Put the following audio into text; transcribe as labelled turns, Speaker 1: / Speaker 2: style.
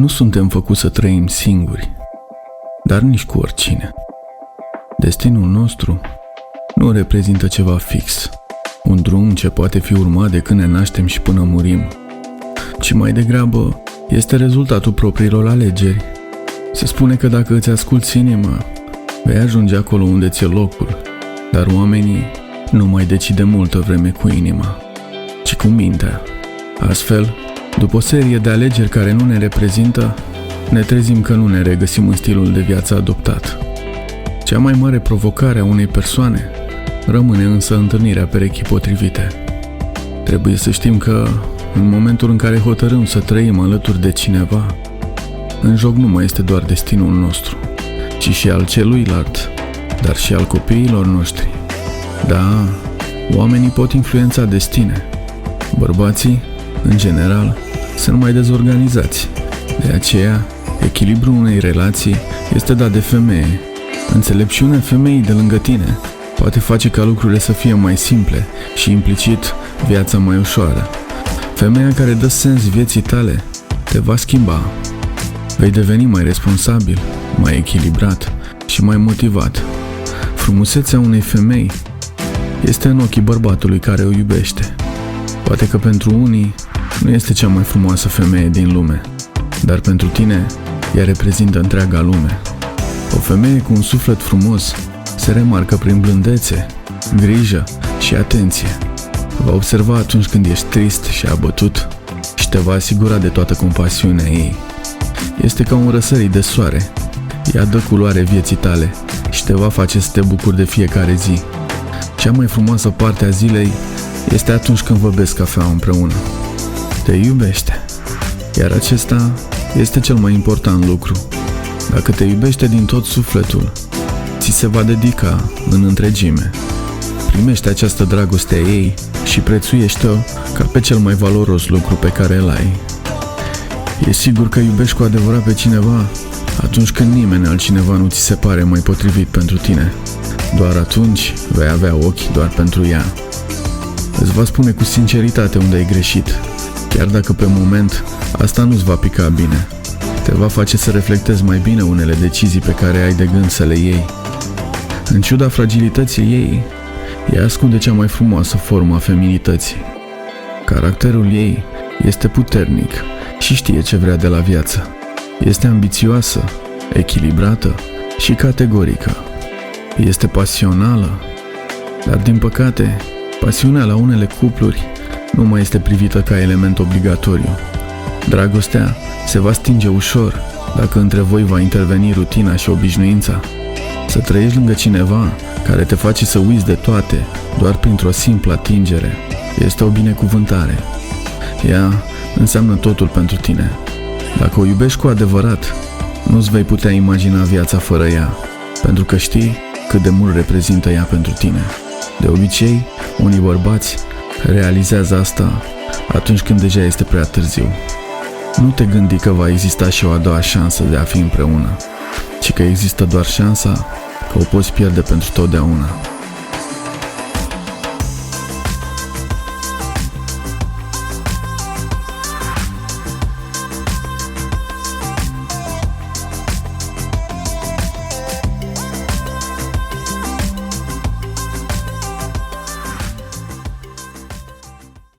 Speaker 1: Nu suntem făcuți să trăim singuri, dar nici cu oricine. Destinul nostru nu reprezintă ceva fix, un drum ce poate fi urmat de când ne naștem și până murim, ci mai degrabă este rezultatul propriilor alegeri. Se spune că dacă îți asculți inima, vei ajunge acolo unde ți-e locul, dar oamenii nu mai decid de multă vreme cu inima, ci cu mintea. Astfel, după o serie de alegeri care nu ne reprezintă, ne trezim că nu ne regăsim în stilul de viață adoptat. Cea mai mare provocare a unei persoane rămâne însă întâlnirea perechii potrivite. Trebuie să știm că, în momentul în care hotărâm să trăim alături de cineva, în joc nu mai este doar destinul nostru, ci și al celuilalt, dar și al copiilor noștri. Da, oamenii pot influența destine. Bărbații, în general, sunt mai dezorganizați. De aceea, echilibrul unei relații este dat de femeie. Înțelepciunea femeii de lângă tine poate face ca lucrurile să fie mai simple și, implicit, viața mai ușoară. Femeia care dă sens vieții tale te va schimba. Vei deveni mai responsabil, mai echilibrat și mai motivat. Frumusețea unei femei este în ochii bărbatului care o iubește. Poate că pentru unii nu este cea mai frumoasă femeie din lume, dar pentru tine ea reprezintă întreaga lume. O femeie cu un suflet frumos se remarcă prin blândețe, grijă și atenție. Va observa atunci când ești trist și abătut și te va asigura de toată compasiunea ei. Este ca un răsărit de soare. Ea dă culoare vieții tale și te va face să te bucuri de fiecare zi. Cea mai frumoasă parte a zilei este atunci când vă beți cafea împreună. Te iubește, iar acesta este cel mai important lucru. Dacă te iubește din tot sufletul, ți se va dedica în întregime. Primește această dragoste a ei și prețuiește-o ca pe cel mai valoros lucru pe care îl ai. E sigur că iubești cu adevărat pe cineva atunci când nimeni altcineva nu ți se pare mai potrivit pentru tine. Doar atunci vei avea ochi doar pentru ea. Îți va spune cu sinceritate unde ai greșit, chiar dacă pe moment asta nu-ți va pica bine. Te va face să reflectezi mai bine unele decizii pe care ai de gând să le iei. În ciuda fragilității ei, ea ascunde cea mai frumoasă formă a feminității. Caracterul ei este puternic și știe ce vrea de la viață. Este ambițioasă, echilibrată și categorică. Este pasională, dar din păcate, pasiunea la unele cupluri nu mai este privită ca element obligatoriu. Dragostea se va stinge ușor dacă între voi va interveni rutina și obișnuința. Să trăiești lângă cineva care te face să uiți de toate doar printr-o simplă atingere este o binecuvântare. Ea înseamnă totul pentru tine. Dacă o iubești cu adevărat, nu-ți vei putea imagina viața fără ea, pentru că știi cât de mult reprezintă ea pentru tine. De obicei, unii bărbați realizează asta atunci când deja este prea târziu. Nu te gândi că va exista și o a doua șansă de a fi împreună, ci că există doar șansa că o poți pierde pentru totdeauna.